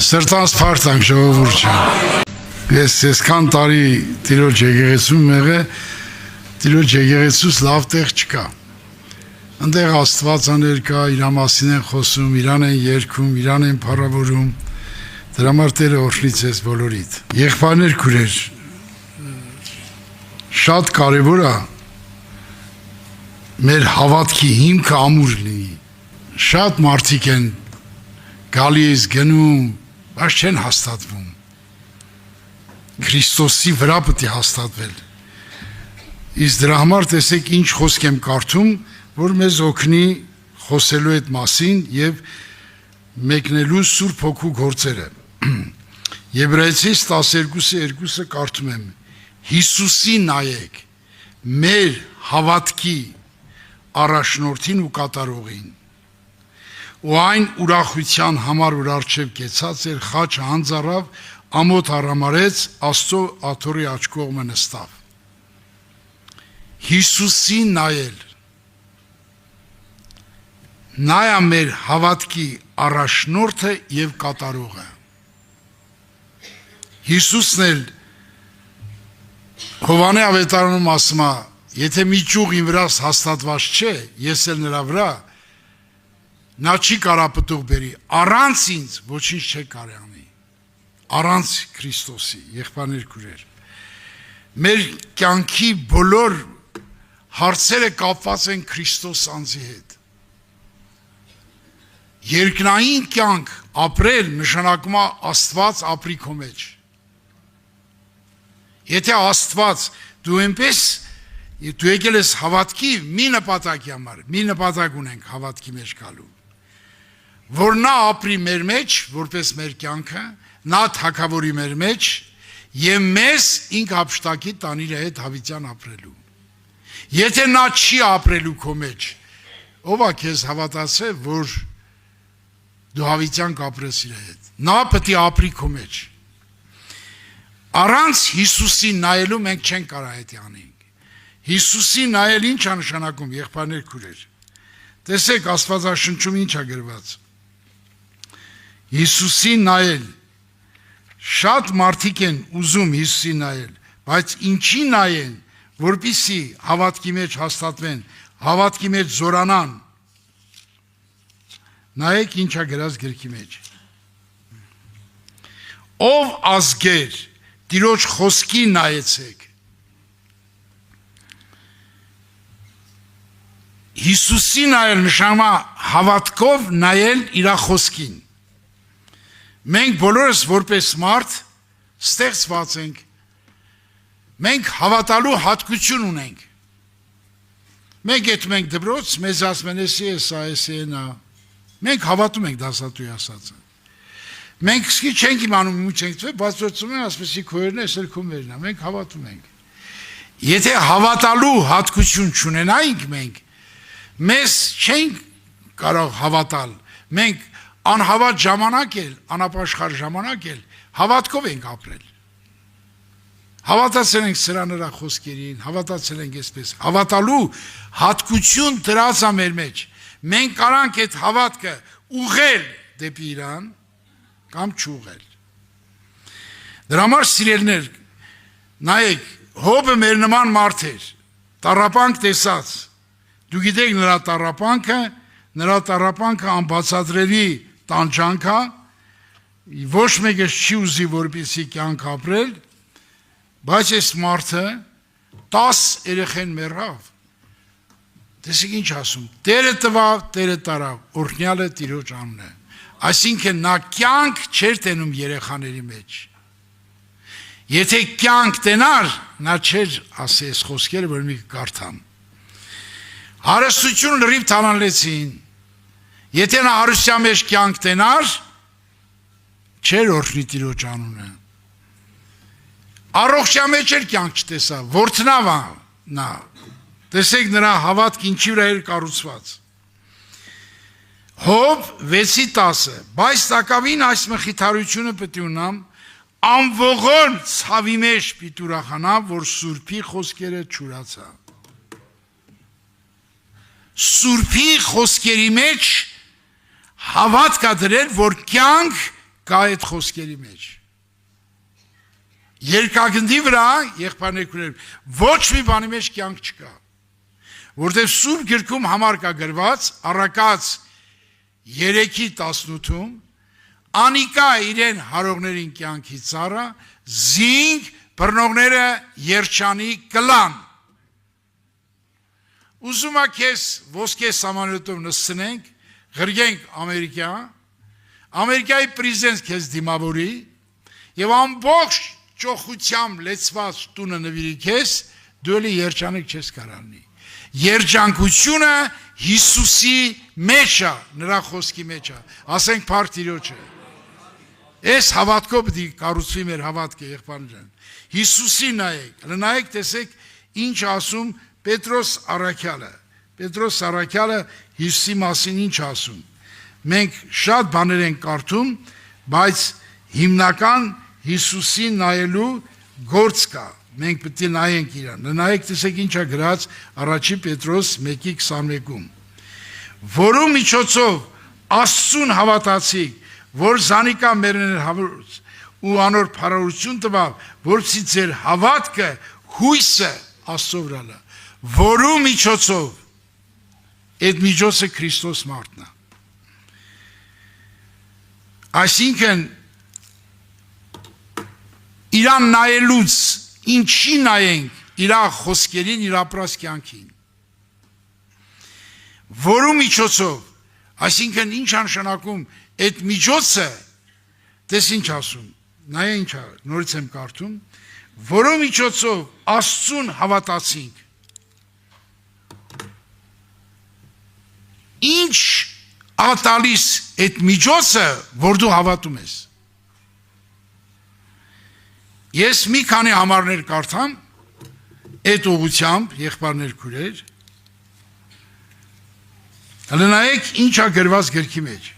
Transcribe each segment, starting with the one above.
Սրտանց փարթանք ժողովուրդ ջան։ Ես այսքան տարի Տիրոջ եկեղեցում եղել, Տիրոջ եկեղեցուց լավ տեղ չկա։ Այնտեղ Աստվածաներ կա, իր մասին են խոսում, իրան են երգում, իրան են փառավորում։ Դրա համար Տերը օրհնի ձեզ բոլորիդ։ Եղբայրներ, քուրեր, շատ կարևոր է մեր հավատքի հիմքը ամուր լինի։ Շատ մարդիկ են գալիս գնում, բայց չեն հաստատվում։ Քրիստոսի վրա պետք է հաստատվել։ Իսկ դրա համար տեսեք ինչ խոսք եմ կարդում, որ մեզ օգնի խոսելու այդ մասին եւ մեկնելու Սուրբ Հոգու գործերը։ Եբրայեցիս 12:2-ը կարդում եմ. Հիսուսի նայեք, մեր հավատքի առաջնորդին ու կատարողին։ Ու այն ուրախության համար, որ առջև կեցած էր, խաչը հանձարավ, ամոթ արամարեց, Աստծո աթոռի աջ կողմը նստավ։ Հիսուսի նայել, նայա մեր հավատքի առաջնորդը եւ կատարողը։ Հիսուսն էլ Հովանե ավետարանում ասում է, եթե մի ճյուղ իմ վրաս հաստատված չէ, ես էլ նրա վրա, նա չի կարա պտուղ բերի, առանց ինձ ոչինչ չի կարի անի, առանց Քրիստոսի, եղբայրներ, քուրեր։ Մեր կյանքի բոլոր հարցերը կապված են Քրիստոս անձի հետ։ Երկնային կյանք ապրել նշանակում է Աստված ապրի քո մեջ։ Եթե Աստված դու այնպես դու եկել ես հավատքի մի նպատակի համար, մի նպատակ ունենք հավատքի մեջ գալու, որ նա ապրի մեր մեջ, որպես մեր կյանքը, նա թագավորի մեր մեջ եւ մեզ ինք հափշտակի տան իր հետ հավիտյան ապրելու։ Եթե նա չի ապրելու քո մեջ, ով է քեզ հավատացել, որ դու հավիտյան կապրես իր հետ։ Նա պետք է ապրի քո մեջ։ Առանց Հիսուսի նայելու մենք չենք կարող այդ անենք։ Հիսուսի նայել ինչ է նշանակում, եղբայրներ, քուրեր։ Տեսեք Աստվածաշնչում ինչ է գրված։ Հիսուսի նայել։ Շատ մարդիկ են ուզում Հիսուսի նայել, բայց ինչի նայեն, որպեսզի հավատքի մեջ հաստատվեն, հավատքի մեջ զորանան։ Նայեք ինչ է գրած գրքի մեջ։ Ով ազգեր, Տիրոջ խոսքի նայեցեք։ Հիսուսի նայել նշանակում է հավատքով նայել իր խոսքին։ Մենք բոլորս որպես մարդ ստեղծված ենք։ Մենք հավատալու հատկություն ունենք։ Մենք եթում ենք դպրոց, մեզ ասում են էսի էսա, էսի էնա։ Մենք հավատում ենք դասատուի ասածը։ Մենք սկի չենք իմանում ու չենք թվե, բայց ոցում են ասպեսի քոերն է, սել քումերն է, մենք հավատում ենք։ Եթե հավատալու հատկություն չունենայինք մենք, մեզ չենք կարող հավատալ, մենք անհավատ ժամանակ էլ, անապաշխար ժամանակ էլ, հավատքով ենք ապրել։ Հավատացել ենք սրա նրա խոսքերին, հավատացել ենք այսպես, հավատալու հատկություն դրած է մեր մեջ։ Մենք կարանք այդ հավատքը ուղղել դեպի իրան, կամ չուղել։ Դրա համար սիրելիներ, նայեք, Հոբը մեր նման մարդ էր, տառապանք տեսած, դու գիտեք նրա տառապանքը անբացատրելի տանջանք է, ոչ մեկը չի ուզի որպեսզի կյանք ապրել, բայց այս մարդը 10 երեխան մեռավ։ Տեսեք ինչ ասում, Տերը տվավ, Տերը տարավ, օրհնյալը Տիրոջ անունն է։ Այսինքն նա կյանք չէր տենում երեխաների մեջ։ Եթե կյանք տենար, նա չէր ասի այս խոսքերը, որ մի կարդամ։ Հարստություն լրիվ թանալեցին։ Եթե նա հարստության մեջ կյանք տենար, չէր օրհնի Տիրոջ անունը։ Առողջության մեջ էլ կյանք չտեսա, որդնավ նա։ Տեսեք նրա հավատք ինչի վրա էր կառուցված։ Հոբ 6:10, բայց տակավին այս մխիթարությունը պետք է ունամ, անողորմ ցավի մեջ պիտի ուրախանամ, որ Սուրբի խոսքերը չուրացա։ Սուրբի խոսքերի մեջ հավատ կա դրել, որ կյանք կա այդ խոսքերի մեջ։ Երկագնդի վրա, եղբայրներ, ոչ մի բանի մեջ կյանք չկա։ Որտեղ Սուրբ գրքում համար կա գրված, Առակաց 3:18-ում, անիկա իրեն հարողներին կյանքի ծառա, զինք բռնողները երջանի կլան։ Ուզում ա քեզ ոսկե սամանյոտով նստենք, ղրգենք Ամերիկայի պրեզիդենտ քեզ դիմավորի եւ ամբողջ ճոխությամբ լեցված տունը նվիրի քեզ, դու էլի երջանիկ չես կարողանի։ Երջանկությունը Հիսուսի մեջ է, նրա խոսքի մեջ է, ասենք փառք Տիրոջը։ Այս հավատքով պիտի կառուցվի մեր հավատքը, եղբայրներ։ Հիսուսի նայեք, տեսեք ինչ ասում Պետրոս Առաքյալը։ Պետրոս Առաքյալը Հիսուսի մասին ինչ ասում։ Մենք շատ բաներ ենք կարդում, բայց հիմնական Հիսուսի նայելու գործ կա։ Մենք պետք է նայենք իրան։ Նայեք, տեսեք ինչ է գրած առաջի Պետրոս 1:21-ում։ Որու միջոցով Աստծուն հավատացիք, որ զանիկա մերներ հավուց ու անոր փառավորություն տվավ, որպեսզի ձեր հավատքը հույսը Աստծո վրա լա։ Որու միջոցով այդ միջոցը Քրիստոս մարդն է։ Այսինքն իրան նայելուց ինչի նայենք, իր խոսքերին, իր ապրած կյանքին։ Որու միջոցով, այսինքն ինչ նշանակում այդ միջոցը, տես ինչ ասում, նայե ինչ է, նորից եմ կարդում, որու միջոցով Աստծուն հավատացինք։ Ինչ ատալիս այդ միջոցը, որ դու հավատում ես։ Ես մի քանի համարներ կարդամ, այդ ուղղությամբ, եղբայրներ քուրեր, նայեք ինչ է գրված գրքի մեջ։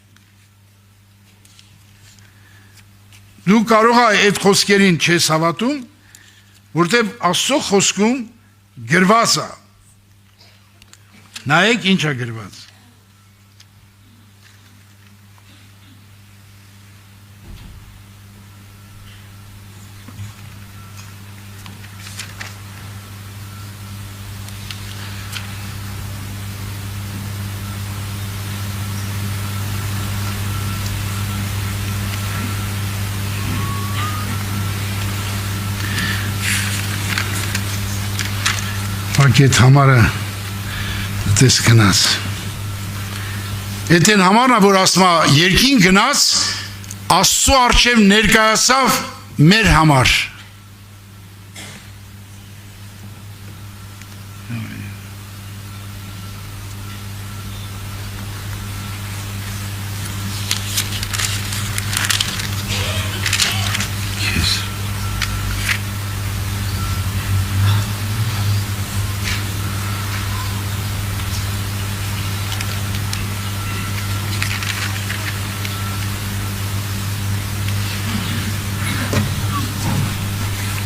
Դու կարող ես այդ խոսքերին չես հավատում, որտեղ Աստծո խոսքում գրված է։ Նայեք ինչ է գրված։ Այդ համարը դες գնաց։ Այդ համարը, որ ասում է երկին գնաց, Աստծո առջև ներկայացավ մեր համար։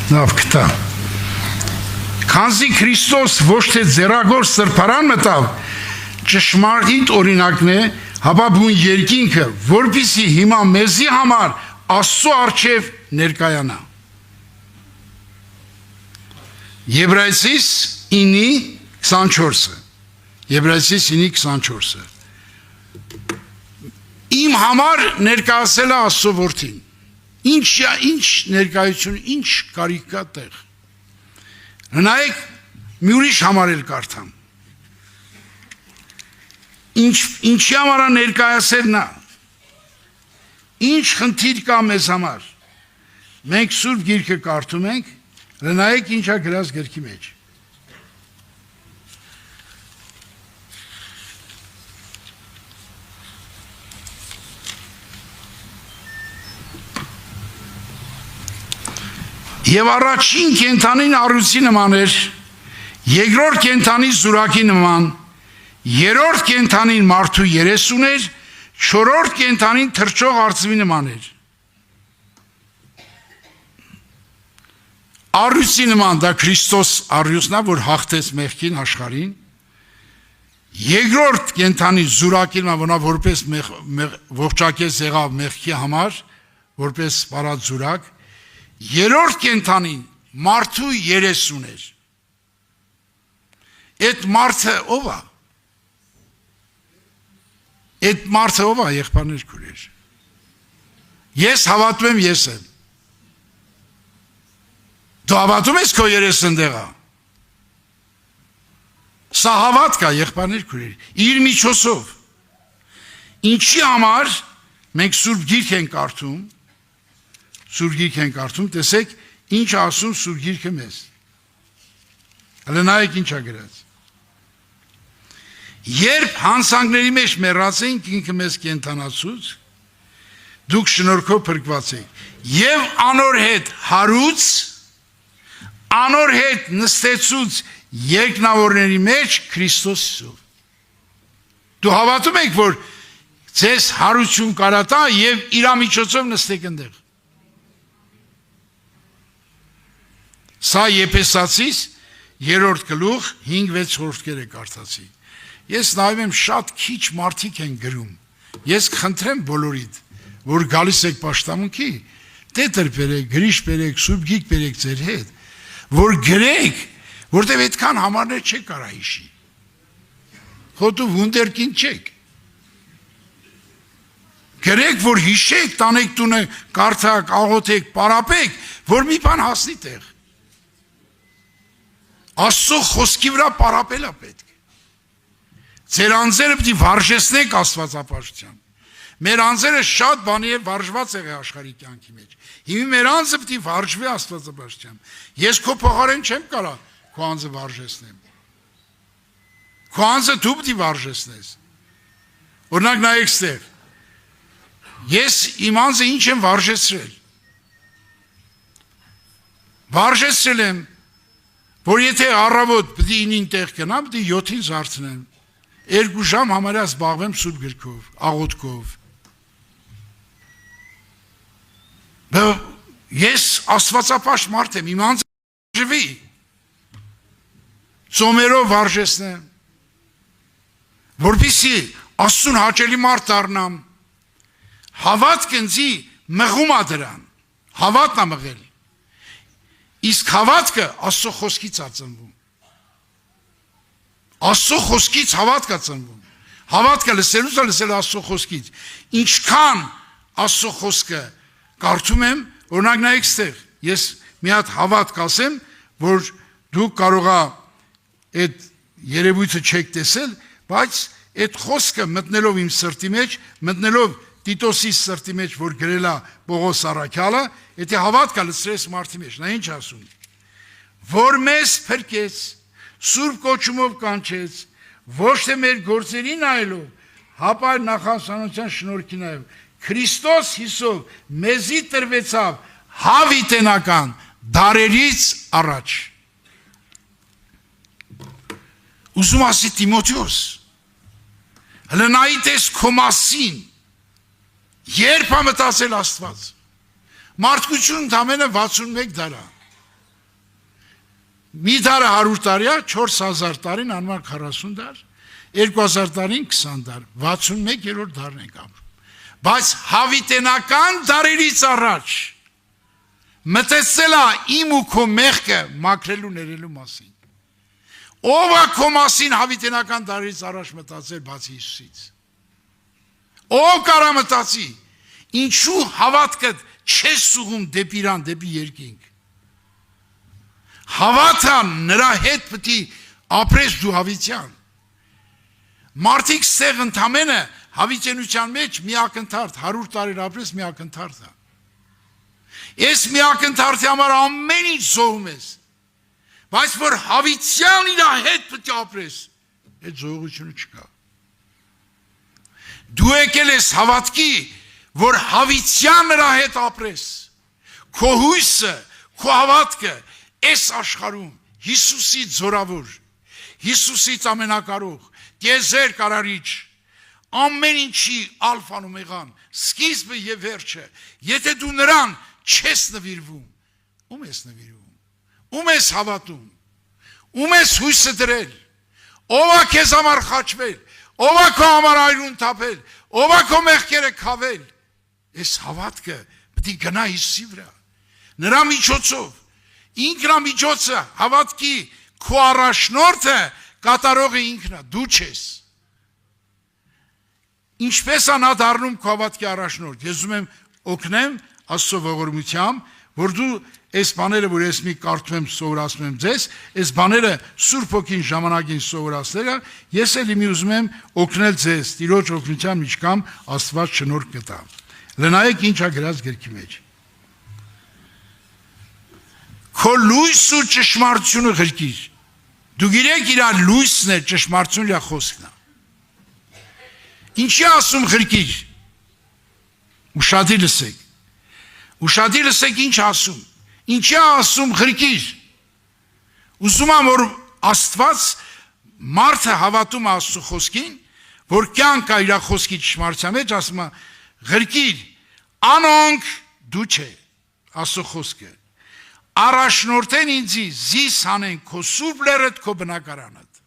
Լավ կտա։ Քանզի Քրիստոս ոչ թե ձեռագործ սրբարան մտավ, ճշմարիտ օրինակն է, հապա բուն երկինքը, որպեսզի հիմա մեզի համար Աստծո առջև ներկայանա։ Եբրայեցիս 9:24-ը։ Եբրայեցիս 9:24-ը։ Իմ համար ներկայացել է Աստծո որդին։ Ինչ ներկայություն, ինչ կարիք կա տեղ։ Նայեք, մի ուրիշ համար էլ կարդամ։ Ինչի համար է ներկայացել նա։ Ինչ խնդիր կա մեզ համար։ Մենք Սուրբ Գիրքը կարդում ենք, նայեք ինչ է գրած գրքի մեջ։ Եվ առաջին կենթանին առյուծի նման էր, երկրորդ կենթանի զուրակի նման, երրորդ կենթանին մարդու երես ուներ, չորրորդ կենթանին թռչող արծվի նման էր։ Առյուծի նման, դա Քրիստոս առյուծն է, որ հաղթեց մեղքին աշխարհին։ Երկրորդ կենթանի զուրակի նման, որպես ողջակեց եղավ մեղքի համար, որպես բարածուրակ, երրորդ կենդանին մարդու երեսուն էր։ Այդ մարդը ով է։ Այդ մարդը ով է, եղբայրներ քույրեր։ Ես հավատում եմ, ես եմ։ Դու հավատում ես քո երեսն դեղ է։ Սա հավատք է, եղբայրներ քույրեր, իր միջոցով։ Ինչի համար մենք Սուրբ Գիրք ենք կարդում, տեսեք ինչ ասում Սուրբ Գիրքը մեզ։ Հələ նայեք ինչ է գրած։ Երբ հանցանքների մեջ մեռած ենք, ինքը մեզ կենդանացուց, դուք շնորհքով փրկված եք, եւ անոր հետ հարուց, անոր հետ նստեցուց երկնավորների մեջ Քրիստոս Հիսուսով։ Դու հավատում եք, որ ձեզ հարություն կարատա եւ իր միջոցով նստեք այնտեղ։ Սա Եփեսացիս 3-րդ գլուխ 5-6 հորդքերը կարդացի։ Ես նայում եմ շատ քիչ մարդիկ են գրում։ Ես խնդրեմ բոլորիդ, որ գալիս եք պաշտամունքի, տետր բերեք, գրիշ բերեք, Սուրբ Գիրք բերեք ձեր հետ, որ գրեք, որտեղ այդքան համարներ չեք կարա հիշի։ Խոտու վունդերկին չեք։ Գրեք, որ հիշեք, տանեք տունը, կարդակ, աղոթեք, պարապեք, որ մի բան հասնի տեղ։ Աստծո խոսքի վրա պարապել է պետք։ Ձեր անձերը պիտի վարժեցնեք Աստվածապաշտությամբ։ Մեր անձերը շատ բանի է վարժված եղել աշխարհի կյանքի մեջ։ Հիմա մեր անձը պիտի վարժվի Աստվածապաշտությամբ։ Ես քո փոխարեն չեմ կարա քո անձը վարժեցնեմ։ Քո անձը դու պիտի վարժեցնես։ Օրինակ նայեք ստեղ։ Ես իմ անձը ինչ եմ վարժեցրել։ Վարժեցրել եմ, որ եթե առավոտ պիտի 9-ին տեղ գնամ, պիտի 7-ին զարթնեմ։ 2 ժամ համարյա զբաղվեմ Սուրբ Գրքով, աղոթքով։ Ես Աստվածապաշտ մարդ եմ, իմ անձը վարժվի։ Ծոմերով վարժեցնեմ, որպեսզի Աստծուն հաճելի մարդ դառնամ։ Հավատք ինձի մղում է դրան, հավատն է մղել։ Իսկ հավատքը Աստծո խոսքից է ծնվում։ Աստծո խոսքից հավատք է ծնվում։ Հավատքը լսելուց է լսել Աստծո խոսքից։ Ինչքան Աստծո խոսքը կարդում եմ, օրինակ նայեք ստեղ, ես մի հատ հավատք ասեմ, որ դուք կարող ա այդ երևույթը չեք տեսել, բայց այդ խոսքը մտնելով իմ սրտի մեջ, մտնելով Տիտոսի սրտի մեջ, որ գրել է Պողոս առաքյալը, եթե հավատքը լսրես մարդի մեջ, նա ինչ ասում, որ մեզ փրկեց, Սուրբ կոչումով կանչեց, ոչ թե մեր գործերի նայելով, հապա նախանձանության շնորհքի նայելով, Քրիստոս Հիսուսով մեզի տրվեցավ հավիտենական դարերից առաջ։ Ուզում ասի Տիմոթեոս, հələ նայ տես քո մասին, երբ է մտածել Աստված։ Մարդկություն ընդամենը 61 դար է։ Մի դարը 100 տարի է, 4000 տարին անմար 40 դար, 2000 տարին 20 դար, 61-րդ դարն ենք ապրում։ Բայց հավիտենական դարերից առաջ մտածել է իմ ու քո մեղքը մաքրելու ներելու մասին։ Ով է քո մասին հավիտենական դարերից առաջ մտածել բացի Հիսուսից։ Ով կարա մտածի, ինչու հավատքը չես սուղում դեպի իրան, դեպի երկինք։ Հավատը նրա հետ պիտի ապրես դու հավիտյան։ Մարդիկ ստեղ ընդամենը հավիտենության մեջ մի ակնթարթ, 100 տարի ապրես մի ակնթարթ է։ Ես մի ակնթարթի համար ամեն ինչ զոհում ես։ Բայց որ հավիտյան իր հետ պիտի ապրես, այդ զոհությունը չկա։ Դու եկել ես հավատքի, որ հավիտյան նրա հետ ապրես։ Քո հույսը, քո հավատքը այս աշխարհում Հիսուսի զորավոր, Հիսուսից ամենակարող, տիեզեր կարարիչ, ամեն ինչի ալֆան ու մեղան, սկիզբը եւ վերջը, եթե դու նրան չես նվիրվում, ում ես նվիրվում, ում ես հավատում, ում ես հույսը դրել, ով է քեզ համար խաչվել, ով է քո համար այրուն թափել, ով է քո մեղքերը քավել, այս հավատքը պետք է գնա Հիսուսի վրա։ Նրա միջոցով, ինքնամիջոցը, հավատքի քո առաջնորդը կատարողը ինքն է, դու չես։ Ինչպես է նա դառնում քո հավատքի առաջնորդ։ Ես ուզում եմ օգնեմ Աստծո ողորմությամբ, որ դու այս բաները, որ ես մի կարդում եմ, սովորացնում եմ ձեզ, այս բաները Սուրբ Հոգին ժամանակին սովորացնելը, ես էլի մի ուզում եմ օգնել ձեզ, Տիրոջ օգնությամբ ինչքան Աստված շնորհ կտա։ Լնայեք ինչ ա գրած գրքի մեջ։ Քո լույսը ու ճշմարտությունը ղրկիր։ Դու գիտեք իր լույսն է, ճշմարտությունն է, խոսքն է։ Ինչի ասում ղրկիր։ Ուշադիր լսեք։ Ուշադիր լսեք ինչ ասում։ Ինչի ասում ղրկիր։ Ուզում եմ որ Աստված մարդը հավատում է Աստծո խոսքին, որ կյանք է իր խոսքի ճշմարտության մեջ, ասում է ղրկիր, անոնք դու չէ, Աստծո խոսքը։ Առաջնորդեն ինձի, զիս հանեն քո սուրբ լերդ, քո բնակարանդ։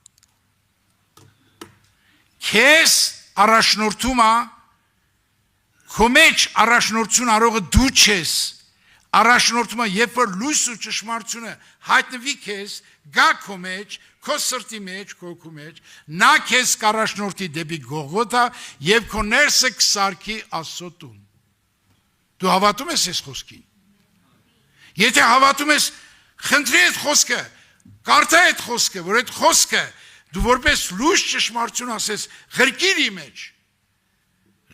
Քեզ առաջնորդում է, քո մեջ առաջնորդություն արողը դու չես, առաջնորդում է, երբ որ լույս ու ճշմարտությունը հայտնվի քեզ, գա քո մեջ, քո սրտի մեջ, քո հոգու մեջ, նա քեզ կառաջնորդի դեպի Գողգոթա եւ քո ներսը կսարքի Աստծո տուն։ Դու հավատում ես այս խոսքին։ Եթե հավատում ես, խնդրի այդ խոսքը, կարդա այդ խոսքը, որ այդ խոսքը դու որպես լույս ճշմարտություն ասես, ղրկիր ի մեջ։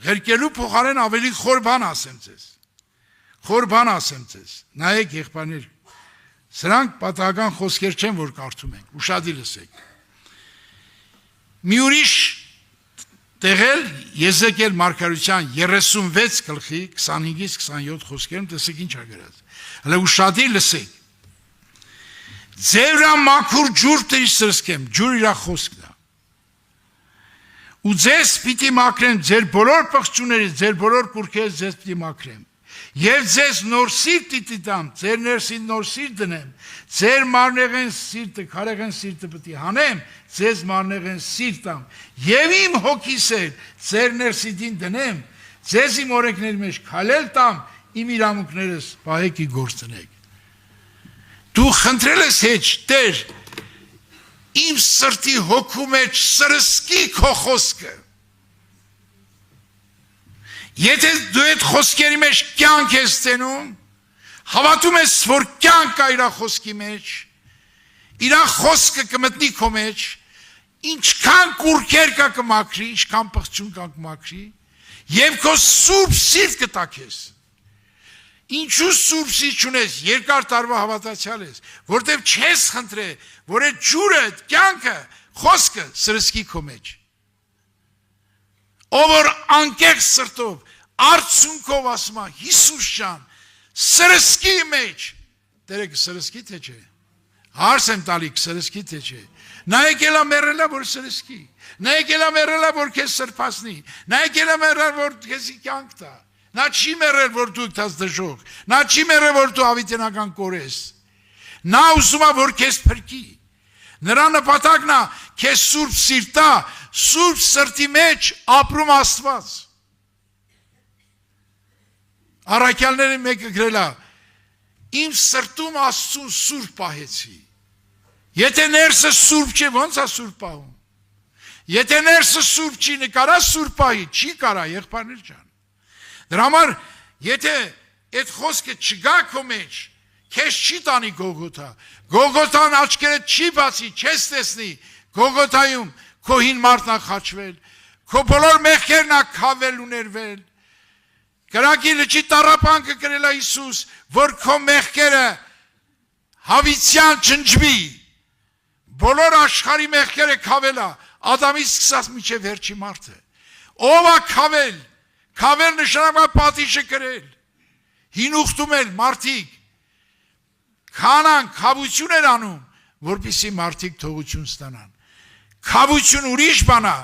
Ղրկելու փոխարեն ավելի խոր բան ասեմ ձեզ։ Խոր բան ասեմ ձեզ։ Նայեք եղբայրներ, սրանք պատահական խոսքեր չեն, որ կարդում ենք, ուշադիր լսեք։ Մի ուրիշ տեղել Եզեկիել մարգարեության 36 գլխի 25-ից 27 խոսքերում տեսեք ինչ ա գրած։ Հələ ուշադիր լսեք։ Ձեր մաքուր ջուր տիրի սրսկեմ, ջուր իր խոսքն է։ Ու ձեզ պիտի մաքրեմ, ձեր բոլոր պղծուներից, ձեր բոլոր կուրքերից ձեզ պիտի մաքրեմ։ Եվ ձեզ նոր սիրտ պիտի տամ, ձեր ներսին նոր սիրտ դնեմ, ձեր մարնեղեն սիրտը, քարեղեն սիրտը պիտի հանեմ, ձեզ մարնեղեն սիրտ տամ, եւ իմ հոգիս էլ ձեր ներսին դնեմ, ձեզ իմ օրենքների մեջ քալել տամ, իմ իրավունքներս պահեկի գործնեք։ Դու խնդրել ես հեչ, Տեր, իմ սրտի հոգու մեջ սրսկի քո խոսքը։ Եթե դու այդ խոսքերի մեջ կյանք ես տենում, հավատում ես, որ կյանք կա իր խոսքի մեջ, իր խոսքը կմտնի քո մեջ, ինչքան կուրքեր կա կմաքրի, ինչքան պղծուն կա կմաքրի, եւ քո սուրբ սիրտ կտա քեզ։ Ինչու սուրբ սիրտ չունես, երկար տարվա հավատացյալ ես, որտեվ չես խնդրել, որ այդ ջուրը, կյանքը, խոսքը սրսկի քո մեջ։ Ով որ անկեղծ սրտով, արցունքով ասում է, Հիսուս ջան, սրսկի մեջ, Տերը կսրսկի թե չէ։ Հարց եմ տալի կսրսկի թե չէ։ Նա եկել է մեռելա, որ սրսկի։ Նա եկել է մեռելա, որ քեզ սրբացնի։ Նա եկել է մեռել, որ քեզ կյանք տա։ Նա չի մեռել, որ դու դաս դժոխ։ Նա չի մեռել, որ դու հավիտենական կորես։ Նա ուզում է, որ քեզ փրկի։ Նրա նպատակն է քեզ սուրբ սիրտա, սուրբ սրտի մեջ ապրում Աստված։ Առաքյալների մեկը գրել է. Իմ սրտում Աստծուն սուրբ պահեցի։ Եթե ներսը սուրբ չի, ո՞նց է սուրբ պահում։ Եթե ներսը սուրբ չի, նկարա սուրբ պահի, չի կարա, եղբայրներ ջան։ Դրա համար, եթե այդ խոսքը չգա քո մեջ, քեզ չի տանի Գողգոթա։ Գողգոթան աչքերդ չի բացի, չես տեսնի։ Գողգոթայում քո հին մարդն է խաչվել, քո բոլոր մեղքերն է քավել ու ներվել։ Կրակի լճի տառապանքը կրել է Հիսուս, որ քո մեղքերը հավիտյան չնջվի։ Բոլոր աշխարհի մեղքերը քավել է, Ադամից սկսած մինչև վերջի մարդը։ Ով է քավել։ Քավել նշանակում է պատիժը կրել։ Հին ուխտում էլ մարդիկ քանան քավություն էր անում, որպեսզի մարդիկ թողություն ստանան։ Քավություն ուրիշ բան է,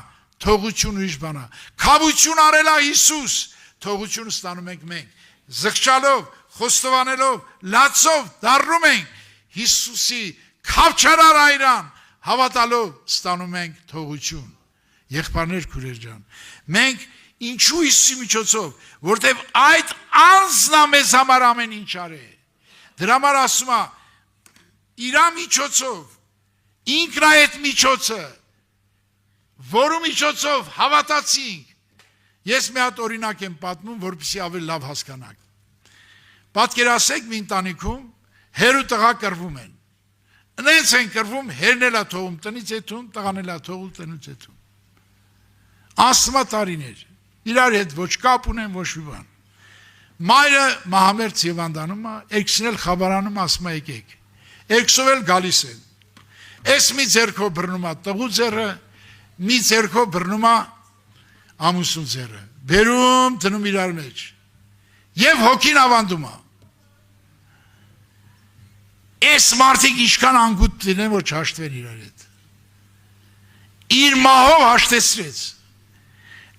թողություն ուրիշ բան է։ Քավություն արել է Հիսուս, թողություն ստանում ենք մենք։ Զղջալով, խոստովանելով, լացով դառնում ենք Հիսուսի քավչարար այրան, հավատալով ստանում ենք թողություն։ Եղբայրներ քուրեր ջան, մենք Ինչու Հիսուսի միջոցով, որտեվ այդ անձն է մեզ համար ամեն ինչ արել։ Դրա համար ասում է, իր միջոցով, ինքն է այդ միջոցը, որու միջոցով հավատացինք։ Ես մի հատ օրինակ եմ պատմում, որպեսզի ավելի լավ հասկանաք։ Պատկերացրեք մի ընտանիքում հեր ու տղա կռվում են։ Նենց են կռվում, հերն էլ է թողում տնից հետում, տղան էլ է թողում տնից հետում։ Ասմա տարիներ, իրար հետ ոչ կապ ունեն, ոչ մի բան։ Մայրը մահամերձ հիվանդանում է, երկուսն էլ խաբարանում, ասում է եկեք։ Երկուսով էլ գալիս են։ Էս մի ձեռքով բռնում է տղու ձեռը, մի ձեռքով բռնում է ամուսնու ձեռը։ Բերում դնում իրար մեջ։ Եվ հոգին ավանդում է։ Այս մարդիկ ինչքան անգութ լինեն, որ չհաշտվեն իրար հետ։ Իր մահով հաշտեցրեց։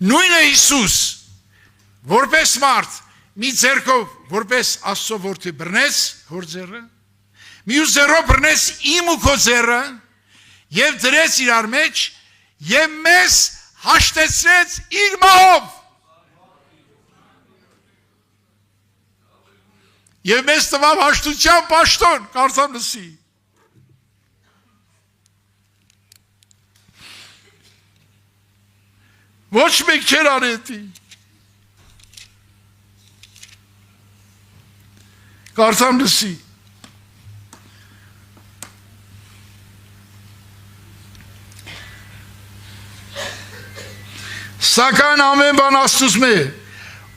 Նույնը Հիսուս, որպես մարդ, մի ձեռքով, որպես Աստծո որդի բռնեց հոր ձեռը, մյուս ձեռով բռնեց իմ ու քո ձեռը եւ դրեց իրար մեջ եւ մեզ հաշտեցրեց իր մահով։ Եվ մեզ տվավ հաշտության պաշտոն, կարծամ լսի։ Ոչ մեկ չեր անետի։ Կարծամ լսի։ Սակայն ամեն բան Աստծուց է,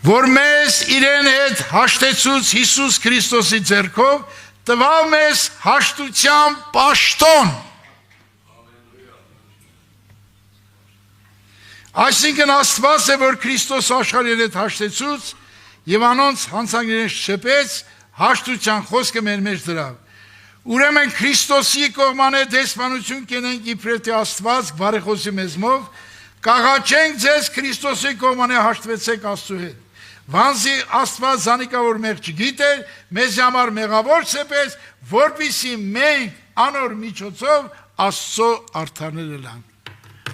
որ մեզ իրեն հետ հաշտեցուց Հիսուս Քրիստոսի ձեռքով, տվավ մեզ հաշտության պաշտոն։ Այսինքն Աստված է, որ Քրիստոս աշխարհին հետ հաշտեցուց եւ անոնց հանցանքներն շփեց, հաշտության խոսքը մեր մեջ դրավ։ Ուրեմն Քրիստոսի կողմանը դեսպանություն կենենք իբրև թե Աստված բարեխոսի մեզմով, կաղաչենք ձեզ Քրիստոսի կողմանը հաշտվեցեք Աստծու հետ։ Վանզի Աստված զանիկավոր մեղ չգիտեր, մեզ համար մեղավոր ցեպեց, որպեսզի մենք անոր միջոցով Աստծո արդարները լանք։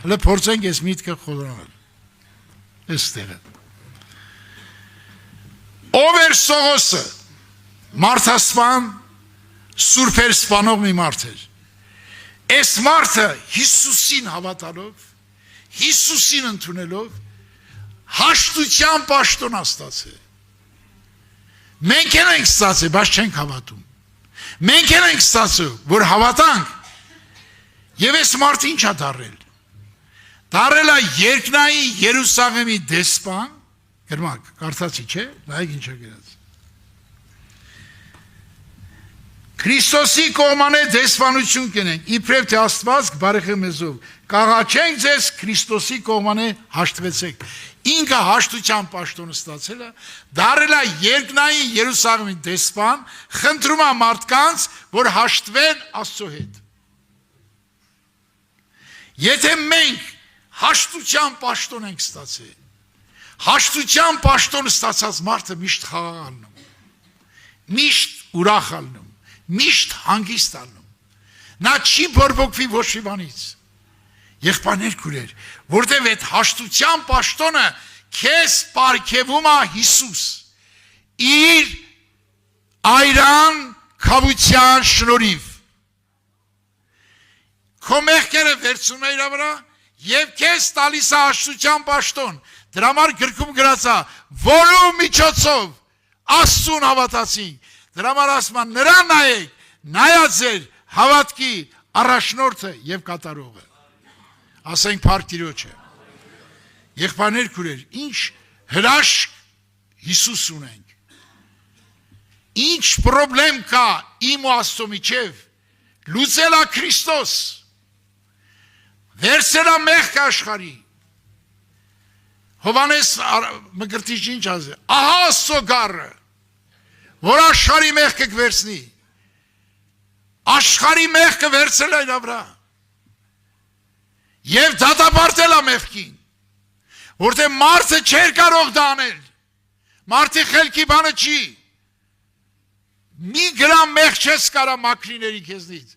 Հələ փորձենք այս միտքը խորանալ։ Այստեղը։ Ով էր Սողոսը, մարդասպան, սուրբեր սպանող մի մարդ էր։ Այս մարդը Հիսուսին հավատալով, Հիսուսին ընդունելով, հաշտության պաշտոն ստացել։ Մենք ենք ստացել, բայց չենք հավատում։ Մենք ենք ստացել, որ հավատանք։ Եվ այս մարդը ինչ է դարել։ Դարել է երկնային Երուսաղեմի դեսպան, գրմակ, կարծացի չէ, նայեք ինչ է գրած։ Քրիստոսի կողմանը դեսպանություն կենենք, իբրև թե Աստված բարեխե մեզով, կաղաչենք ձեզ Քրիստոսի կողմանը հաշտվեցեք։ Ինքը հաշտության պաշտոնը ստացել է, դարել է երկնային Երուսաղեմի դեսպան, խնդրում է մարդկանց, որ հաշտվեն Աստծո հետ։ Եթե մենք հաշտության պաշտոն ենք ստացել, հաշտության պաշտոն ստացած մարդը միշտ խաղաղ ալնում, միշտ ուրախ ալնում, միշտ հանգիստ ալնում, նա չի բորբոքվի ոչ մի բանից։ Եղբայրներ քուրեր, որտեղ այդ հաշտության պաշտոնը քեզ պարգևում է Հիսուս իր այրան քավության շնորհիվ։ Քո մեղքերը վերցնում է իր վրա եւ քեզ տալիս է հաշտության պաշտոն։ Դրա համար գրքում գրած է, որու միջոցով Աստծուն հավատացինք։ Դրա համար ասում է, նրան նայեք, նայած ձեր հավատքի առաջնորդը եւ կատարողը։ Ասենք փառք Տիրոջը։ Եղբայրներ քուրեր, ինչ հրաշք Հիսուս ունենք։ Ինչ պրոբլեմ կա իմ ու Աստծո միջև, լուծել է Քրիստոս։ Վերցել է մեղք աշխարհի։ Հովանես Մկրտիչը ինչ ասել։ Ահա Աստծո գառը, որ աշխարհի մեղքը կվերցնի։ Աշխարհի մեղքը վերցել է իր վրա։ Եվ դատապարտել է մեղքին, որտեղ մարդը չէր կարող դա անել, մարդի խելքի բանը չի, մի գրամ մեղ չես կարա մաքրիների քեզնից,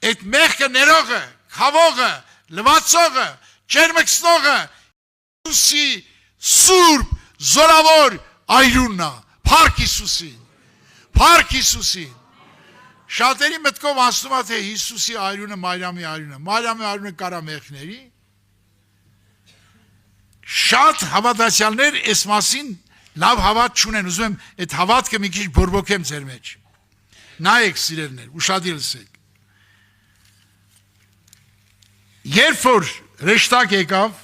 այդ մեղքը ներողը, խավողը, լվացողը, ջերմկցնողը, Հիսուսի Սուրբ զորավոր այրունն է, Փառք Հիսուսին, Փառք Հիսուսին։ Շատերի մտքով անցնում է, թե Հիսուսի այրունը Մարիամի այրունը, Մարիամի այրունը կարա մեղքների։ Շատ հավատացյալներ այս մասին լավ հավատ չունեն, ուզում եմ այդ հավատքը մի քիչ բորբոքեմ ձեր մեջ։ Նայեք սիրելիներ, ուշադիր լսեք։ Երբ որ հրեշտակ եկավ,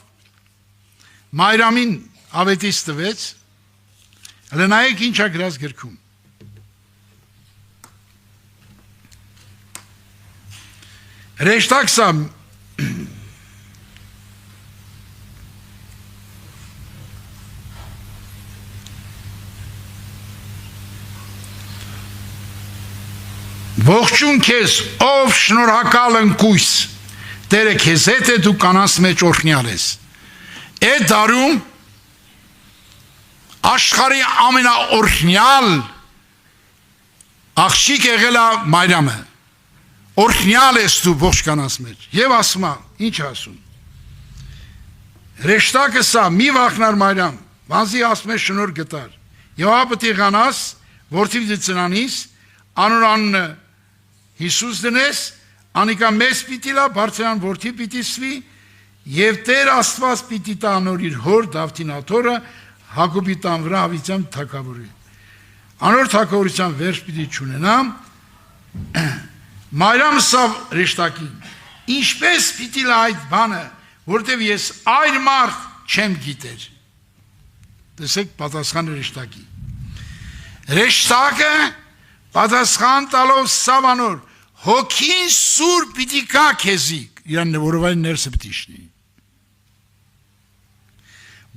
Մարիամին ավետից տվեց, հələ նայեք ինչ է գրած գրքում։ Հրեշտակ սա Ողջուն քեզ, ով շնորհակալ ընկույս, Տերը քեզ հետ է, դու կանանց մեջ օրհնյալ ես։ Այդ դարում աշխարհի ամենաօրհնյալ աղջիկ եղել է Մարիամը։ Օրհնյալ ես դու ողջ կանանց մեջ։ Եվ ասում է, ինչ ասում։ Հրեշտակը սա մի վախնար Մարիամ, բանզի ասում է շնորհ գտար։ Եվ ապա տիղանաս, որդի ծնանիս, անունը Հիսուս դնես, անիկա մեծ պիտի լա, բարձրան որդի պիտի սվի, եւ Տեր Աստված պիտի տա անոր իր հոր Դավթին աթոռը, Հակոբի տան վրա հավիտյան թագավորի։ Անոր թագավորության վերջ պիտի չունենա։ Մարիամ սա հրեշտակին, ինչպես պիտի լա այդ բանը, որտեվ ես այր մարդ չեմ գիտեր։ Տեսեք պատասխանը հրեշտակի։ Հրեշտակը պատասխան տալով սավանոր, հոգին սուր պիտի կա քեզի, իրան որովայն ներսը պիտի շնի։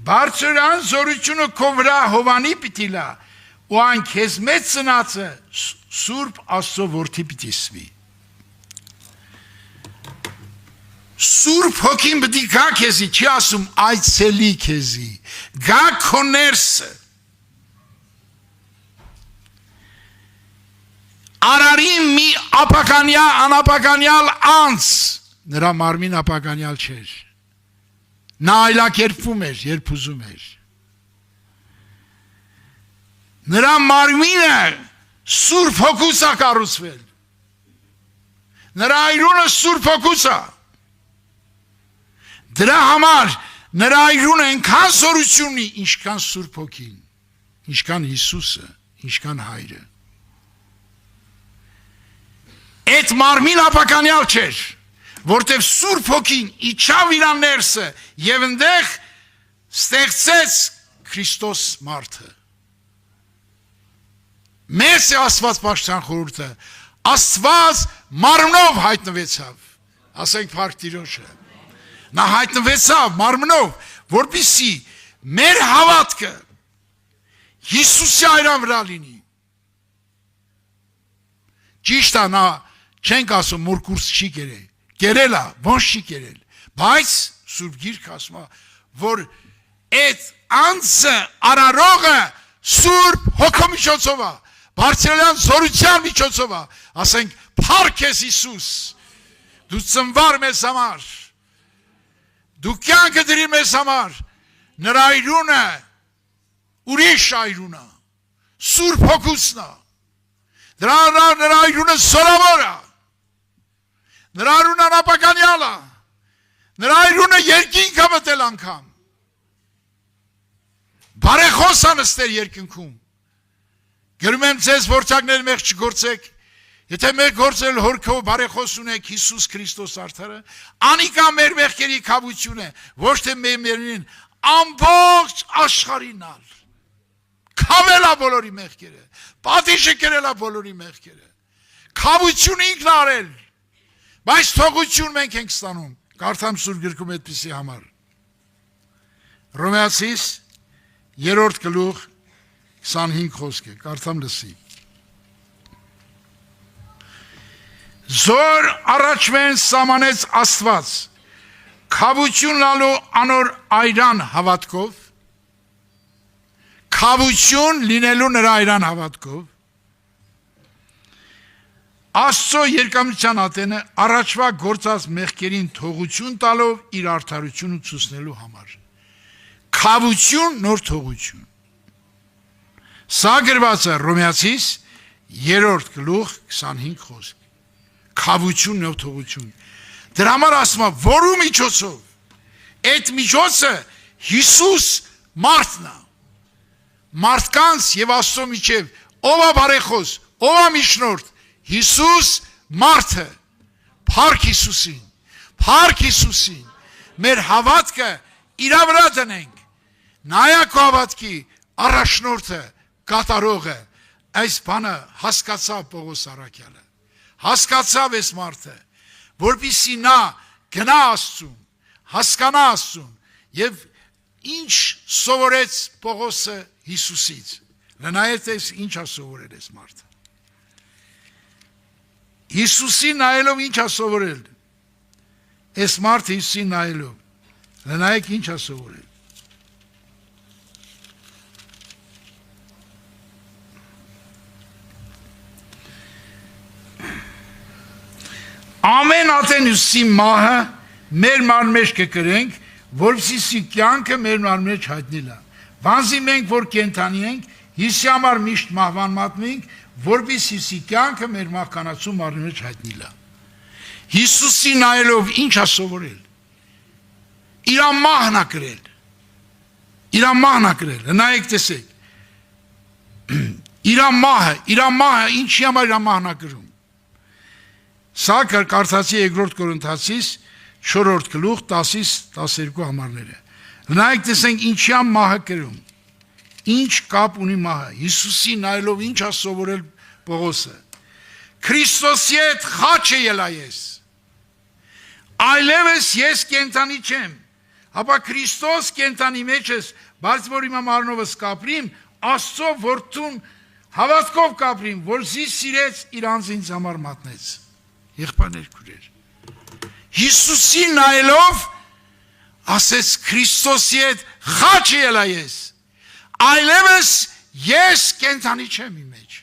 Բարձրան զորությունը քո վրա հովանի պիտի լա, ու այն քեզ մեծ ծնածը Սուրբ Աստծո որդի պիտի սվի։ Սուրբ հոգին պիտի գա քեզի, չի ասում այցելի քեզի, գա քո ներսը։ Արարի մի անապականյալ անց, նրա մարմին ապականյալ չէր, նա այլակերպվում էր, երբ ուզում էր, նրա մարմինը Սուրբ Հոգուց է կառուցվել, նրա այրունը Սուրբ Հոգուց է, դրա համար նրա այրունը այնքան զորություն ունի, ինչքան Սուրբ Հոգին, ինչքան Հիսուսը, ինչքան Հայրը։ Այդ մարմին ապականյալ չէր, որտև Սուրբ Հոգին իջավ իր ներսը եւ այնտեղ ստեղծեց Քրիստոս մարդը։ Մեծ է Աստված պաշտպան խորհուրդը, Աստված մարմնով հայտնվեցավ, ասենք Փառք Տիրոջը։ Նա հայտնվեցավ մարմնով, որպեսզի մեր հավատքը Հիսուսի այրան վրա լինի։ Ճիշտ է, նա չենք ասում որ կուրս չի կերել, կերել է, ոնց չի կերել, բայց Սուրբ Գիրքը ասում է, որ այդ անձը արարողը Սուրբ Հոգու միջոցով է, բարձրալյան զորության միջոցով է, ասենք Փառք ես Հիսուս, դու ծնվար մեզ համար, դու կյանքը դրի մեզ համար, նրա այրունը ուրիշ այրուն է, Սուրբ Հոգուսն է, նրա այրունը զորավոր է, նրա այրունը անապականյալ է, նրա այրունը երկինք է մտել անգամ, բարեխոս է նստել երկնքում, գրում եմ ձեզ որդյակներ մեղ չգործեք, եթե մեր գործել հորքով բարեխոս ունեք Հիսուս Քրիստոս արդարը, անիկա մեր մեղքերի քավություն է, ոչ թե մերին, ամբողջ աշխարհին ալ, քավել է բոլորի մեղքերը, պատիժը կերել է բոլորի մեղքերը, քավություն ինքն արել, բայց թողություն մենք ենք ստանում, կարդամ Սուրբ Գրքում այդպիսի համար։ Հռոմեացիս 3-րդ գլուխ 25 խոսքը, կարդամ լսի։ Զոր առաջվեն սամանեց Աստված, քավություն լալու անոր այրան հավատքով, քավություն լինելու նրա այրան հավատքով, Աստծո երկամության ատենը առաջվա գործած մեղքերին թողություն տալով իր արդարությունը ցույցնելու համար։ Քավություն, նոր թողություն։ Սա գրված է Հռոմեացիս 3-րդ գլուխ 25 խոսք։ Քավություն, նոր թողություն։ Դրա համար ասում է, որու միջոցով։ Այդ միջոցը Հիսուս մարդն է։ Մարդկանց եւ Աստծո միջև ով է բարեխոս, ով է միջնորդ։ Հիսուս մարդը, Փառք Հիսուսին, Փառք Հիսուսին։ Մեր հավատքը իրա վրա դնենք։ Նայա քո հավատքի առաջնորդը, կատարողը, այս բանը հասկացավ Պողոս առաքյալը։ Հասկացավ այս մարդը, որպեսզի նա գնա Աստծուն, հասկանա Աստծուն եւ ինչ սովորեց Պողոսը Հիսուսից։ Լնայեց ինչ է սովորել այս մարդը։ Հիսուսին նայելով ինչ է սովորել։ Այս մարդը Հիսուսին նայելով։ Լնայեք ինչ է սովորել։ Ամեն ատենուսի մահը մեր մարմին մեջ կկրենք, որպեսզի կյանքը մեր մարմին մեջ հայտնի լա։ Վանզի մենք որ կենթանի ենք, Հիսուսի համար միշտ մահվան մատնենք, որպեսզի կյանքը մեր մահկանացու մարմին մեջ հայտնի լա։ Հիսուսի նայելով ինչ է սովորել։ Իր մահն է կրել։ Իր մահն է կրել։ Նայեք տեսեք։ Իր մահը ինչի համար իր մահն է կրում։ Սա կարդացի 2-րդ Կորինթացիս 4-րդ գլուխ 10-ից 12 համարները։ Նայեք տեսենք ինչի է մահը կրում։ Ինչ կապ ունի մահը։ Հիսուսի նայելով ինչ է սովորել Պողոսը։ Քրիստոսի հետ խաչ է ելա ես։ Այլևս ես կենթանի չեմ։ Ապա Քրիստոս կենթանի մեջ ես, բայց որ իմ մարմնովս կապրիմ, Աստծո որդուն հավատքով կապրիմ, որ զիս սիրեց իր անձինց համար մատնեց։ Եղբայրներ քուրեր։ Հիսուսի նայելով ասեց Քրիստոսի հետ խաչ ելա ես։ Այլևս ես կենթանի չեմ իմ մեջ։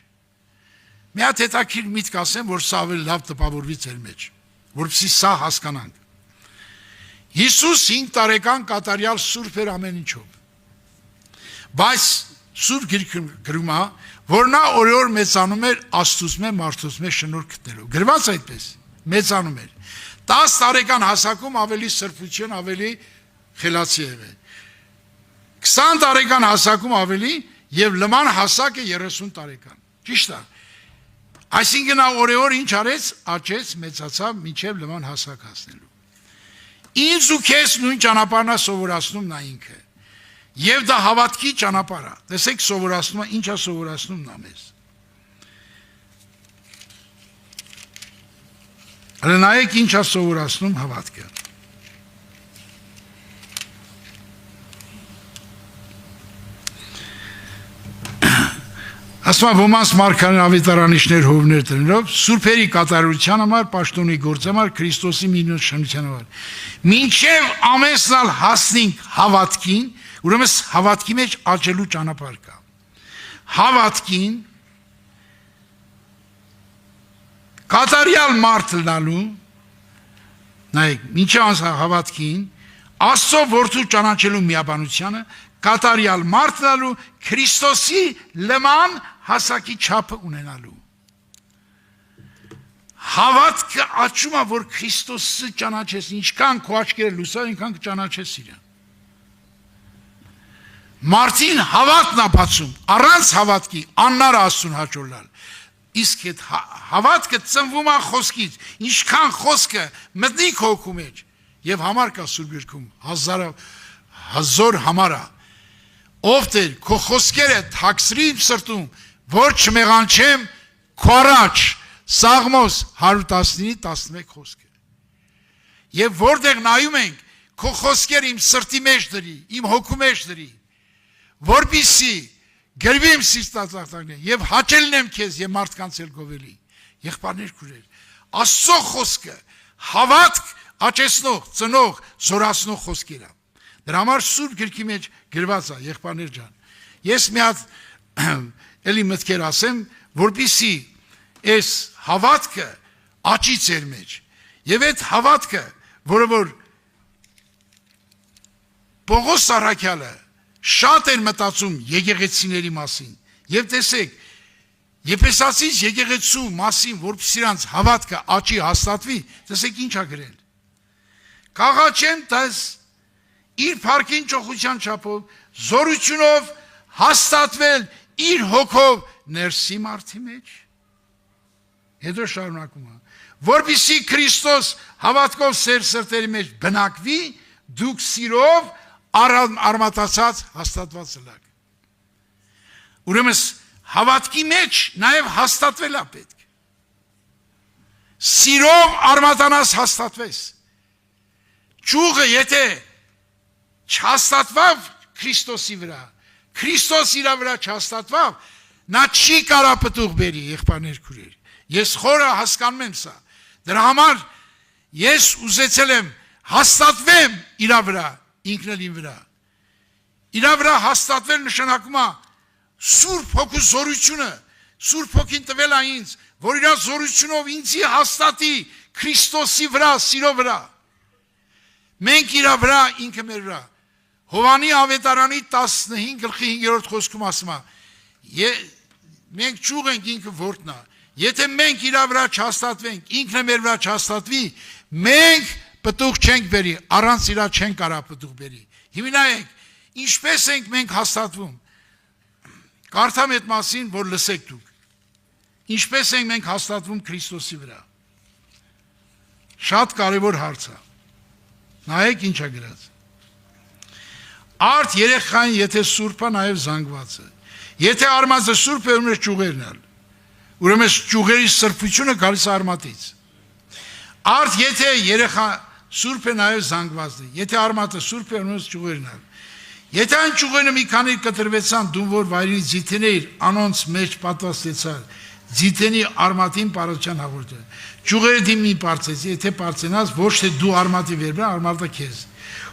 Մի հատ հետաքրքիր միտք ասեմ, որ սա ավելի լավ տպավորվի ձեր մեջ, որպեսզի սա հասկանանք։ Հիսուս 5 տարեկան կատարյալ սուրբ էր ամեն ինչով։ Բայց սուրբ գիրքը գրում է, որ նա օրեօր մեծանում էր Աստծուց մե մարդուց մե շնորհ գտնելով։ Գրված այդպես, մեծանում էր։ 10 տարեկան հասակում ավելի սրբություն, ավելի խելացի է։ 20 տարեկան հասակում ավելի եւ լման հասակը 30 տարեկան։ Ճիշտ է։ Այսինքն նա օրեօր ինչ արեց, աճեց, մեծացավ մինչև լման հասակ հասնելու։ Ինձ ու քեզ նույն ճանապարհն է սովորացնում նա ինքը։ Եվ դա հավատքի ճանապարհ է։ Տեսեք սովորացնում է, ինչ է սովորացնում նա մեզ։ Նայեք ինչ է սովորացնում հավատքը։ Ասում է ոմանց մարգարեն ավետարանիչներ հովներ տնելով, սուրբերի կատարության համար, պաշտոնի գործի համար, Քրիստոսի միլիոնշանության համար։ Մինչև ամենսնալ հասնենք հավատքին, ուրեմն հավատքի մեջ աճելու ճանապարհ կա։ Հավատքին կատարյալ մարդ լինելու, նայեք, մինչև հավատքին, Աստծո որդու ճանաչելու միաբանությանը, կատարյալ մարդ լինելու, Քրիստոսի լման հասակի չափը ունենալու։ Հավատքը աճում է, որ Քրիստոսը ճանաչես, ինչքան քո աչքերը լուսա, այնքան կճանաչես իրեն։ Մարդին հավատն է բացում, առանց հավատքի աննար Աստծուն հաջողալ։ Իսկ այդ հավատքը ծնվում է խոսքից, ինչքան խոսքը մտնի քո հոգու մեջ, եւ համար կա Սուրբ Գրքում, հազար համար է։ Ով Տեր, քո խոսքերը թաքցրի իմ սրտում, որ չմեղանչեմ քո առաջ։ Սաղմոս 119:11 խոսքը։ Եվ որտեղ նայում ենք, քո խոսքերը իմ սրտի մեջ դրի, իմ հոգու մեջ դրի, որպեսզի գրվի իմ սիրտածաղտակները եւ հաճելնեմ քեզ եւ մարդկանց էլ գովելի։ Եղբայրներ քուրեր, Աստծո խոսքը հավատք աճեցնող, ծնող, զորացնող խոսքեր է։ Դրա համար Սուրբ Գրքի մեջ գրված է, եղբայրներ ջան։ Ես մի հատ էլի մտքեր ասեմ, որպեսզի այս հավատքը աճի ձեր մեջ։ Եվ այդ հավատքը, որը որ Պողոս առաքյալը շատ են մտածում եկեղեցիների մասին։ Եվ տեսեք, Եփեսացիս եկեղեցու մասին, որպեսզի իրանց հավատքը աճի հաստատվի, տեսեք ինչ ա գրել։ Կաղաչեն տես իր փառքին ճոխության չափով, զորությունով հաստատվել իր հոգով ներսի մարդի մեջ։ Հետո շարունակում է, որպեսզի Քրիստոս հավատքով սեր սրտերի մեջ բնակվի, դուք սիրով արմատացած հաստատված ըլլաք։ Ուրեմն հավատքի մեջ նաև հաստատվել է պետք։ Սիրով արմատանաս հաստատվես։ Ճուղը եթե չհաստատվավ Քրիստոսի վրա, Քրիստոս իր վրա չհաստատվավ, նա չի կարա պտուղ բերի, եղբայրներ քույրեր։ Ես խորը հասկանում եմ սա։ Դրա համար ես ուզեցել եմ հաստատվեմ իր վրա, ինքն էլ իմ վրա։ Իր վրա հաստատվել նշանակում է Սուրբ Հոգու զորությունը, Սուրբ Հոգին տվել է ինձ, որ իր զորությունով ինձի հաստատի Քրիստոսի վրա, սիրո վրա։ Մենք իր վրա, ինքը մեր վրա։ Հովանի ավետարանի 15:5 խոսքում ասում է. մենք ճուղ ենք, ինքը որդն է։ Եթե մենք իր վրա չհաստատվենք, ինքն մեր վրա չհաստատվի, մենք պտուղ չենք բերի, առանց իր չենք կարա պտուղ բերի։ Հիմնայենք, ինչպես ենք մենք հաստատվում։ Կարդամ այդ մասին, որ լսեք դուք։ Ինչպես ենք մենք հաստատվում Քրիստոսի վրա։ Շատ կարևոր հարց է։ Նայեք ինչ է գրած։ Արդ երեխային եթե սուրբ է, նաև զանգված է։ Եթե արմատը սուրբ է, ուրեմն ճյուղերն ալ։ Ուրեմն ճյուղերի սրբությունը գալիս է արմատից։ Արդ եթե երեխա սուրբ է, նաև զանգված է։ Եթե արմատը սուրբ է, ուրեմն ճյուղերն ալ։ Եթե այն ճյուղերը մի քանի կտրվեցան, դու որ վայրի ձիթեներ անոնց մեջ պատվաստեցար, ձիթենի արմատին պարության հաղորդը։ Ճյուղերը դիմի պարծեց, եթե պարծենաս, ոչ թե դու արմատի վերբրա, արմատը քեզ։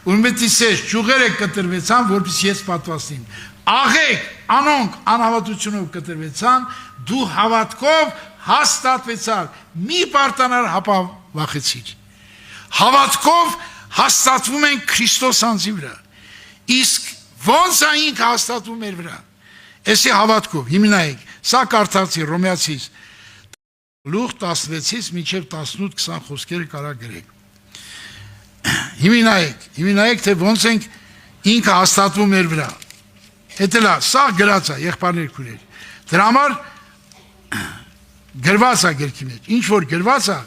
Ուրեմն դիսես, ճյուղերը կտրվեցան, որպես ես պատվաստեմ։ Աղեք, անոնք անհավատությունով կտրվեցան, դու հավատքով հաստատվեցար, մի պարտանար հապա վախեցիր։ Հավատքով հաստատվում են Քրիստոս անձի վրա։ Իսկ ոնց է ինքը հաստատվում մեր վրա։ Էսի հավատքով, հիմնայեք, սա կարդացի Հռոմեացիս 16-ից մինչև 18-20 խոսքերը կարա գրեք։ Հիմնայեք, թե ոնց ենք ինքը հաստատվում մեր վրա։ Հետելա, սա գրած է, եղբայրներ քույրեր։ Դրա համար գրված է գրքի մեջ։ Ինչ որ գրված է,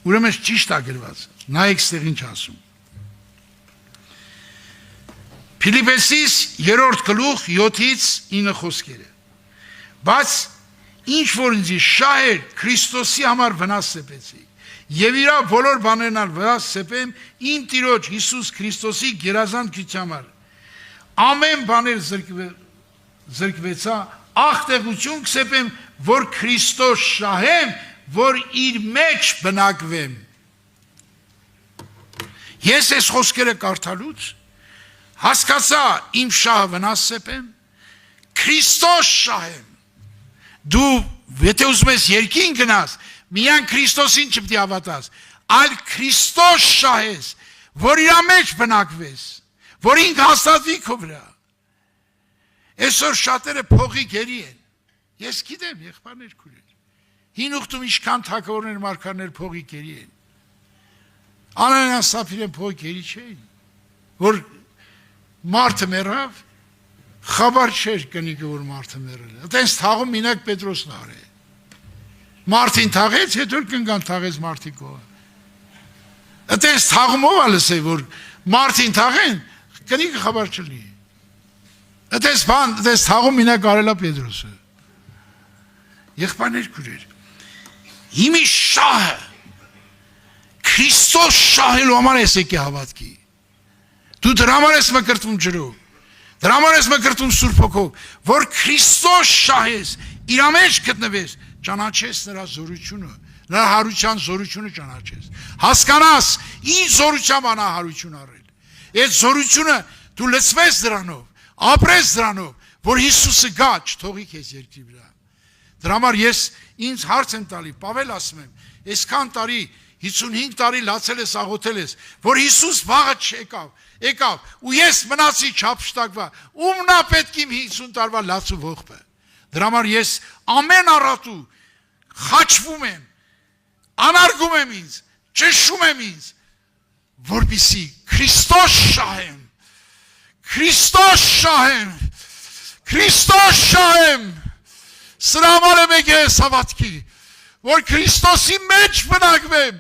ուրեմն ճիշտ է գրված։ Նայեք ստեղ ինչ ասում։ Փիլիպպեսիս 3-րդ գլուխ 7-ից 9 խոսքերը։ Բայց ինչ որ ինձ շահ էր Քրիստոսի համար վնաս սեպեցի։ Եվ իրա բոլոր բաներն ալ վնաս սեպեմ իմ Տիրոջ Հիսուս Քրիստոսի գերազանցության համար։ Ամեն բաներ զրկվեցա, աղտեղություն կսեպեմ, որ Քրիստոս շահեմ, որ իր մեջ բնակվեմ։ Ես այս խոսքերը կարդալուց հասկացա իմ շահը վնաս սեպեմ, Քրիստոս շահեմ։ Դու եթե ուզում ես երկին գնաս, միայն Քրիստոսին չպետք է հավատաս, այլ Քրիստոս շահես, որ իր մեջ բնակվես, որ ինքը հաստատվի քո վրա։ Այսօր շատերը փողի գերի են։ Ես գիտեմ, եղբայրներ քույրեր։ Հին ուխտում ինչքան թագավորներ մարգարեներ փողի գերի են։ Անանիաս Սափիրեն փողի գերի չէին, որ մարդը մեռավ, խաբար չէր կնիկը, որ մարդը մեռել է։ Այդպես թաղում մինակ Պետրոսն արել։ Մարդին թաղեց, հետո կնգան թաղեց մարդիկով։ Այդպես թաղումով է լսել, որ մարդին թաղեն, կնիկը խաբար չլի։ Այդպես թաղում մինակ արել է Պետրոսը։ Եղբայրներ քույրեր, հիմի շահը Քրիստոս շահելու համար ես եկի հավատքի։ Դու դրա համար ես մկրտվում ջրով, դրա համար ես մկրտվում Սուրբ Հոգով, որ Քրիստոս շահես, իր մեջ գտնվես, ճանաչես նրա զորությունը, նրա հարության զորությունը ճանաչես, հասկանաս ինչ զորությամբ անա հարություն առել։ Այդ զորությունը դու լցվես դրանով, ապրես դրանով, որ Հիսուսը գա չթողի քեզ երկրի վրա։ Դրա համար ես ինձ հարց եմ տալի, Պավել ասում եմ, այսքան տարի 55 տարի լացել ես, աղոթել ես, որ Հիսուս վաղը եկավ, ու ես մնացի չափշտակվա, ումն է պետք իմ 50 տարվա լացու ողբը։ Դրա համար ես ամեն առատու խաչվում եմ, անարգում եմ ինձ, ճշում եմ ինձ, որպեսզի Քրիստոս շահեմ, Քրիստոս շահեմ, սրա համար եմ եկել ես հավատքի, որ Քրիստոսի մեջ բնակվեմ,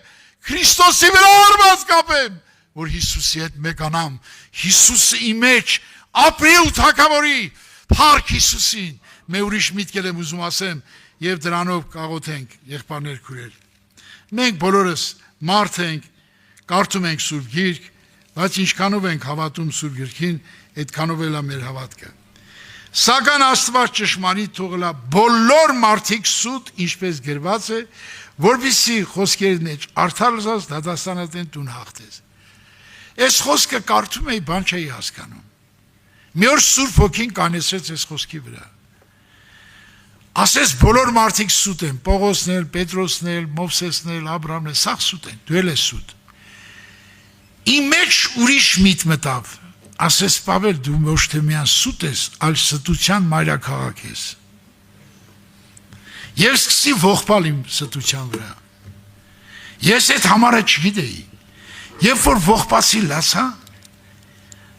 Քրիստոսի վրա արված կապեմ, որ Հիսուսի հետ մեկանամ, Հիսուսը իմ մեջ ապրի ու թագավորի, փառք Հիսուսին, մեր ուրիշ միտքեր եմ ուզում ասեմ, եւ դրանով կաղոթենք, եղբայրներ քույրեր։ Մենք բոլորս մարդ ենք, կարդում ենք Սուրբ Գիրք, բայց ինչքանով ենք հավատում Սուրբ Գիրքին, այդքանով էլ է մեր հավատքը։ Սակայն Աստված ճշմարիտ թողել է բոլոր մարդիկ սուտ, ինչպես գրված է, որպեսզի խոսքերի մեջ արդար լսած դատաստանատեն տուն հաղթես։ Այս խոսքը կարդում էի, բան չէի հասկանում։ Մի օր Սուրբ Հոգին կանեցրեց այս խոսքի վրա։ Ասես բոլոր մարդիկ սուտ են, Պողոսն էլ, Պետրոսն էլ, Մովսեսն էլ, Աբրահամն էլ, սաղ սուտ են, դու էլ ես սուտ։ Իմ մեջ ուրիշ միտ մտավ, ասես Պավել, դու ոչ թե միան սուտ ես, այլ ստության մայրաքաղաք ես։ Եվ սկսի ողբալ իմ ստության վրա։ Ես այդ համարը չգիտեի։ Երբ որ ողբացի լացա,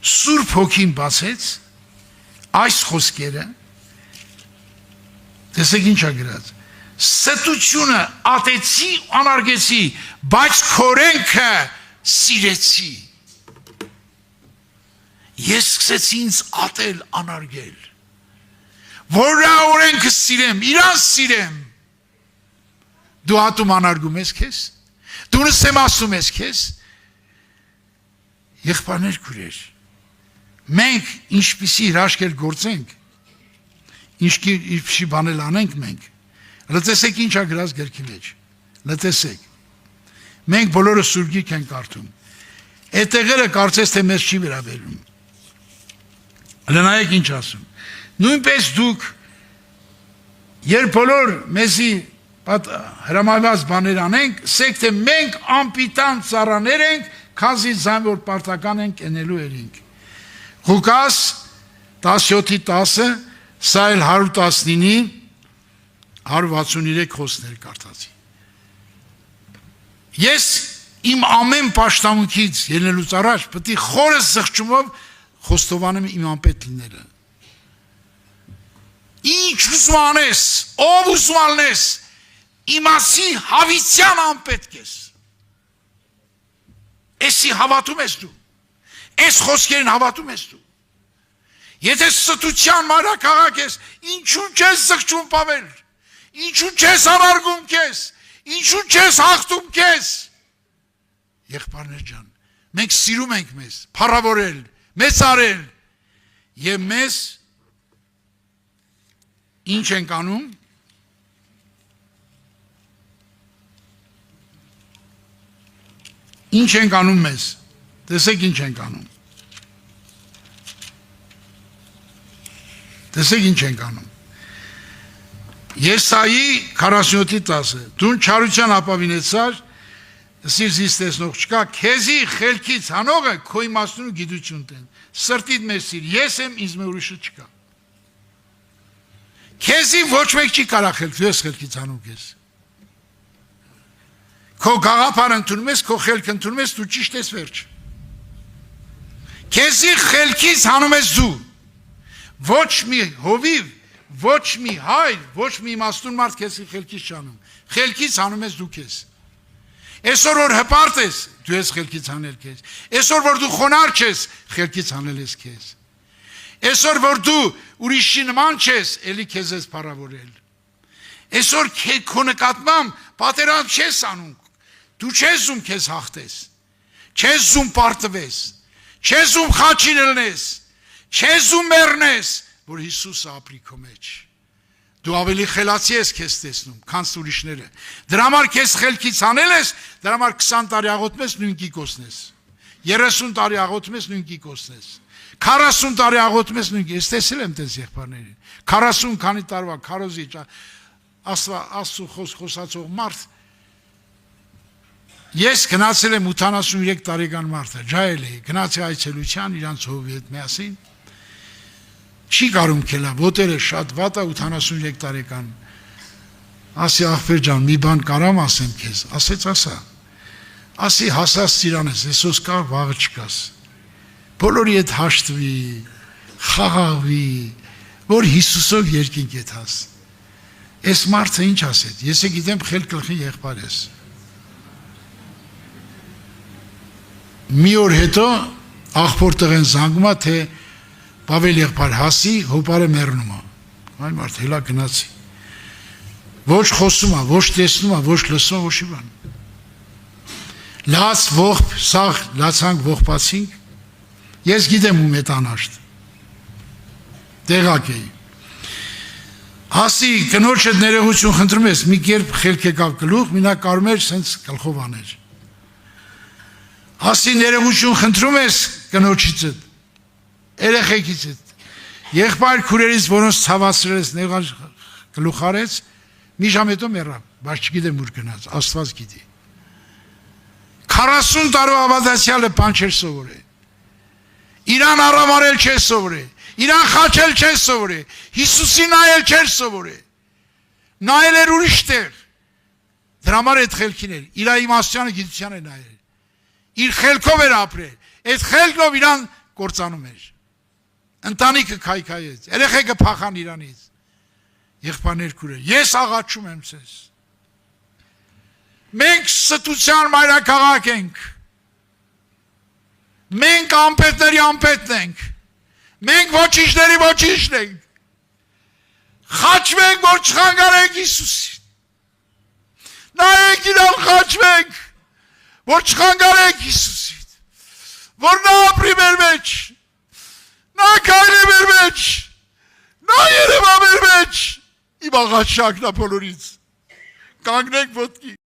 Սուրբ Հոգին բացեց այս խոսքերը, տեսեք ինչ ա գրած, ստությունը ատեցի, անարգեցի, բայց քորենքը սիրեցի։ Ես սկսեցի ինձ ատել, անարգել, որ օրենքը սիրեմ, իրան սիրեմ։ Դու ատում անարգում ես քեզ, դու նսեմ ասում ես քեզ։ Եղբայրներ քույրեր, մենք ինչպիսի հրաշքեր գործենք, ինչպիսի բանել անենք մենք, լտեսեք ինչ ա գրած գրքի մեջ, լտեսեք, մենք բոլորը Սուրբ Գիրք ենք կարդում, այդ տեղերը կարծես թե մեզ չի վերաբերում, լնայեք ինչ ասում, նույնպես դուք, երբ բոլոր մեզի հրամայված բաներ անենք, սեք թե մենք անպիտան ծառաներ ենք, քանզի ձայն որ պարտական ենք ենելու երինք։ Ղուկաս 17:10, սա էլ 119-ի 163 խոսքներ կարդացի։ Ես իմ ամեն պաշտամունքից ելնելուց առաջ պետք է խորը զղջումով խոստովանեմ իմ անպետ լինելը։ Ինչ ուզում անես, ով ուզում անես, իմասի հավիտյան անպետք ես։ Էսի հավատում ես դու, այս խոսքերին հավատում ես դու։ Եթե ստության մայրաքաղաք ես, ինչու չես զղջում Պավել, ինչու չես անարգում քեզ, ինչու չես հաղթում քեզ։ Եղբայրներ ջան, մենք սիրում ենք մեզ, փառավորել, մեծարել, եւ մեզ ինչ ենք անում։ Ինչ ենք անում մեզ, տեսեք ինչ ենք անում, տեսեք ինչ ենք անում, Եսայի 47:10, դուն չարության ապավինեցար, սիրտից տեսնող չկա, քեզի խելքից հանողը քո իմաստուն ու գիտություն տեն, սրտիդ մեջ սիր, ես եմ, ինձ մե ուրիշը չկա, քեզի ոչ մեկ չի կարա խելք, դու ես խելքից հանում քեզ, քո գաղափար ընդունում ես, քո խելք ընդունում ես, դու ճիշտ ես վերջ, քեզի խելքից հանում ես դու, ոչ մի հովիվ, ոչ մի հայր, ոչ մի իմաստուն մարդ քեզի խելքից չանում, խելքից հանում ես դու քեզ, այսօր որ հպարտ ես, դու ես խելքից հանել քեզ, այսօր որ դու խոնար չես, խելքից հանել ես քեզ, այսօր որ դու ուրիշի նման չես, էլի քեզ ես փառավորել, այսօր քո նկատմամբ պատերազմ չես անում, դու չես զում քեզ հաղթես, չես զում պարտվես, չես զում խաչին ելնես, չես զում մեռնես, որ Հիսուսը ապրի քո մեջ, դու ավելի խելացի ես քեզ տեսնում, քան ուրիշները, դրա համար քեզ խելքից անել ես, դրա համար 20 տարի աղոթում ես նույն կիկոսնես, 30 տարի աղոթում ես նույն կիկոսնես, 40 տարի աղոթում ես նույն, ես տեսել եմ տես եղբայրներին, 40 քանի տարվա քարոզիչ, Աստծո խոսացող մարդ, Ես գնացել եմ 83 տարեկան մարդը, ջայել էի, գնացի այցելության իրանց հովի հետ միասին, չի կարում կելա, ոտերը շատ վատ է 83 տարեկան, ասի աղբեր ջան, մի բան կարամ ասեմ քեզ, ասեց ասա, ասի հասած ծիրան ես, այսօս կա, վաղը չկաս, բոլորի հետ հաշտվի, խաղաղվի, որ Հիսուսով երկինք ետ հաս, այս մարդը ինչ ասեց, ես է գիտեմ խել կլխի եղբար ես, մի օր հետո աղբոր տղեն զանգում է, թե Պավել եղբար հասի, հոպարը մեռնում է, այն մարդ հելա գնացի, ոչ խոսում է, ոչ տեսնում է, ոչ լսում է, ոչի բան, լաց ողբ, սաղ լացանք ողբացինք, ես գիտեմ ում էտ անաշտ, տեղակ էի, հասի կնոջ հետ ներողություն խնդրում ես, մի կերպ խելք եկավ գլուխ, մինակ կարում էր սենց գլխով աներ, հասի ներողություն խնդրում ես կնոջից հետ, երեխեքից հետ, եղբայր քուրերից, որոնց ցավացրել ես, նեղան գլուխ արեց, մի ժամ հետո մեռավ, բայց չգիտեմ ուր գնաց, Աստված գիտի։ 40 տարով ավադացյալը բան չէր սովորել, իրան առավարել չէր սովորել, իրան խաչել չէր սովորել, Հիսուսի նայել չէր սովորել, նայել էր ուրիշ տեղ, դրա համար այդ խելքին էր, իր իմաստությանը գիտությանը նայել, իր խելքով էր ապրել, այդ խելքով իրան կործանում էր, ընտանիքը քայքայեց, երեխեքը փախան իրանից, եղբայրներ քուրեր, ես աղաչում եմ ձեզ, մենք ստության մայրաքաղաք ենք, մենք անպետների անպետն ենք, մենք ոչիչների ոչիչն ենք, խաչվենք, որ չխանգարենք Հիսուսին, նայենք իրան խաչվենք, որ չխանգարենք Հիսուսին, որ նա ապրի մեր մեջ, նա քայլի մեր մեջ, նա երևա մեր մեջ, իմ աղաչակն է բոլորից, կանգնենք ոտքի,